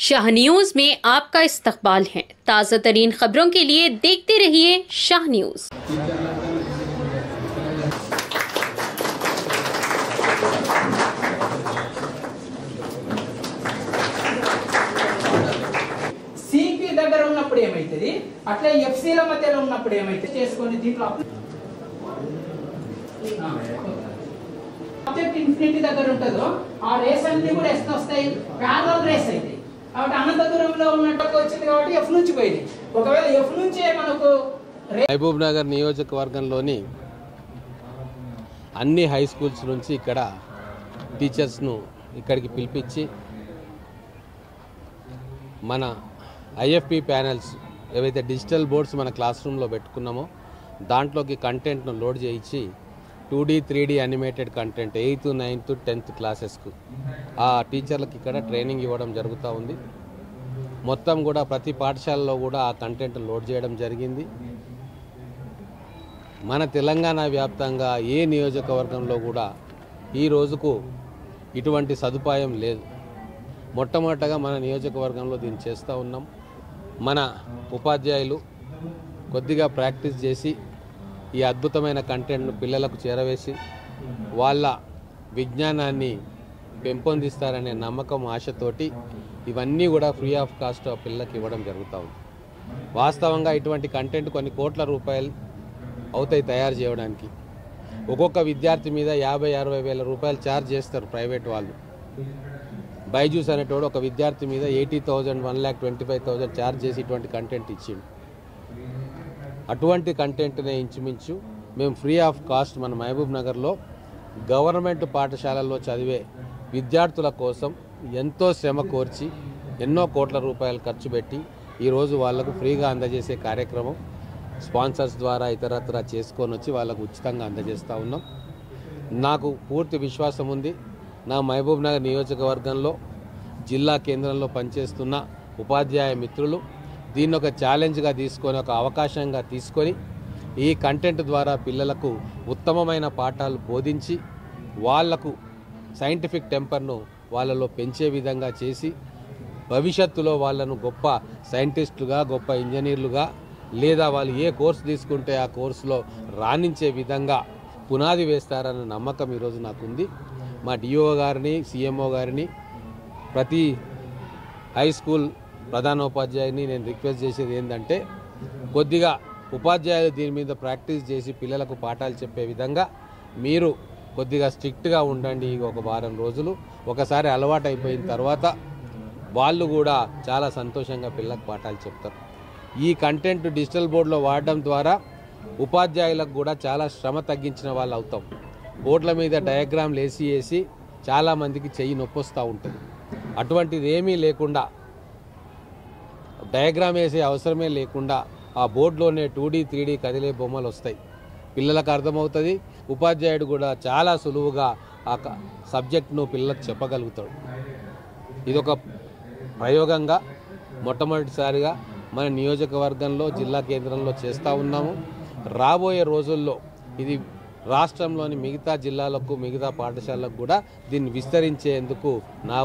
Shah news में आपका इस्तकबाल है। ताज़ा तरीन खबरों के लिए देखते रहिए शाह न्यूज। సిపి దగ్గర ఉన్నప్పుడు ఏమైతది, అట్లా ఎఫ్సీల మధ్యలో ఉన్నప్పుడు ఏమైతే చేసుకొని దీంట్లో ఆబ్జెక్ట్ ఇన్ఫినిటీ దగ్గర ఉంటుందో ఆ రేస్ అన్ని కూడా ఎస్ వస్తాయి, ప్యారలల్ రేస్ అయితే. కాబట్టి అనంత దూరంలో ఉన్నట్టుగా వచ్చింది కాబట్టి ఎఫ్ నుంచి పోయింది. ఒకవేళ ఎఫ్ నుంచే మనకు మహబూబ్ నగర్ నియోజకవర్గంలోని అన్ని హై స్కూల్స్ నుంచి ఇక్కడ టీచర్స్ను ఇక్కడికి పిలిపించి మన ఐఎఫ్పి ప్యానెల్స్ ఏవైతే డిజిటల్ బోర్డ్స్ మన క్లాస్ రూమ్లో పెట్టుకున్నామో దాంట్లోకి కంటెంట్ను లోడ్ చేయించి 2D 3D animated content 8th 9th 10th క్లాసెస్కు ఆ టీచర్లకు ఇక్కడ ట్రైనింగ్ ఇవ్వడం జరుగుతూ ఉంది. మొత్తం కూడా ప్రతి పాఠశాలలో కూడా ఆ కంటెంట్ లోడ్ చేయడం జరిగింది. మన తెలంగాణ వ్యాప్తంగా ఏ నియోజకవర్గంలో కూడా ఈ రోజుకు ఇటువంటి సదుపాయం లేదు. మొట్టమొదటగా మన నియోజకవర్గంలో దీన్ని చేస్తూ ఉన్నాం. మన ఉపాధ్యాయులు కొద్దిగా ప్రాక్టీస్ చేసి ఈ అద్భుతమైన కంటెంట్ను పిల్లలకు చేరవేసి వాళ్ళ విజ్ఞానాన్ని పెంపొందిస్తారనే నమ్మకం ఆశతోటి ఇవన్నీ కూడా ఫ్రీ ఆఫ్ కాస్ట్ ఆ పిల్లలకు ఇవ్వడం జరుగుతూ ఉంది. వాస్తవంగా ఇటువంటి కంటెంట్ కొన్ని కోట్ల రూపాయలు అవుతాయి తయారు చేయడానికి. ఒక్కొక్క విద్యార్థి మీద 50-60 వేల రూపాయలు ఛార్జ్ చేస్తారు ప్రైవేట్ వాళ్ళు. బైజూస్ అనేటోడు ఒక విద్యార్థి మీద 80,000 1,25,000 ఛార్జ్ చేసి ఇటువంటి కంటెంట్ ఇచ్చిండు. అటువంటి కంటెంట్నే ఇంచుమించు మేము ఫ్రీ ఆఫ్ కాస్ట్ మన మహబూబ్ నగర్లో గవర్నమెంట్ పాఠశాలల్లో చదివే విద్యార్థుల కోసం ఎంతో శ్రమ కోర్చి ఎన్నో కోట్ల రూపాయలు ఖర్చు పెట్టి ఈరోజు వాళ్లకు ఫ్రీగా అందజేసే కార్యక్రమం స్పాన్సర్స్ ద్వారా ఇతరత్రా చేసుకొని వచ్చి వాళ్ళకు ఉచితంగా అందజేస్తూ ఉన్నాం. నాకు పూర్తి విశ్వాసం ఉంది, నా మహబూబ్ నగర్ నియోజకవర్గంలో జిల్లా కేంద్రంలో పనిచేస్తున్న ఉపాధ్యాయ మిత్రులు దీన్ని ఒక ఛాలెంజ్గా తీసుకొని ఒక అవకాశంగా తీసుకొని ఈ కంటెంట్ ద్వారా పిల్లలకు ఉత్తమమైన పాఠాలు బోధించి వాళ్లకు సైంటిఫిక్ టెంపర్ను వాళ్ళలో పెంచే విధంగా చేసి భవిష్యత్తులో వాళ్ళను గొప్ప సైంటిస్టులుగా గొప్ప ఇంజనీర్లుగా లేదా వాళ్ళు ఏ కోర్సు తీసుకుంటే ఆ కోర్సులో రాణించే విధంగా పునాది వేస్తారన్న నమ్మకం ఈరోజు నాకుంది. మా డిఓ గారిని సిఎంఓ గారిని ప్రతి హై స్కూల్ ప్రధానోపాధ్యాయుని నేను రిక్వెస్ట్ చేసేది ఏంటంటే కొద్దిగా ఉపాధ్యాయులు దీని మీద ప్రాక్టీస్ చేసి పిల్లలకు పాఠాలు చెప్పే విధంగా మీరు కొద్దిగా స్ట్రిక్ట్గా ఉండండి. ఒక వారం రోజులు ఒకసారి అలవాటు అయిపోయిన తర్వాత వాళ్ళు కూడా చాలా సంతోషంగా పిల్లలకు పాఠాలు చెప్తారు. ఈ కంటెంట్ డిజిటల్ బోర్డులో వాడడం ద్వారా ఉపాధ్యాయులకు కూడా చాలా శ్రమ తగ్గించిన వాళ్ళు అవుతాం. బోర్డుల మీద డయాగ్రామ్లు వేసి చాలామందికి చెయ్యి నొప్పి వస్తూ ఉంటుంది. అటువంటిది ఏమీ లేకుండా డయాగ్రామ్ వేసే అవసరమే లేకుండా ఆ బోర్డులోనే 2D 3D కదిలే బొమ్మలు వస్తాయి. పిల్లలకు అర్థమవుతుంది. ఉపాధ్యాయుడు కూడా చాలా సులువుగా ఆ సబ్జెక్ట్ను పిల్లలకు చెప్పగలుగుతాడు. ఇదొక ప్రయోగంగా మొట్టమొదటిసారిగా మన నియోజకవర్గంలో జిల్లా కేంద్రంలో చేస్తూ ఉన్నాము. రాబోయే రోజుల్లో ఇది రాష్ట్రంలోని మిగతా జిల్లాలకు మిగతా పాఠశాలకు కూడా దీన్ని విస్తరించేందుకు నా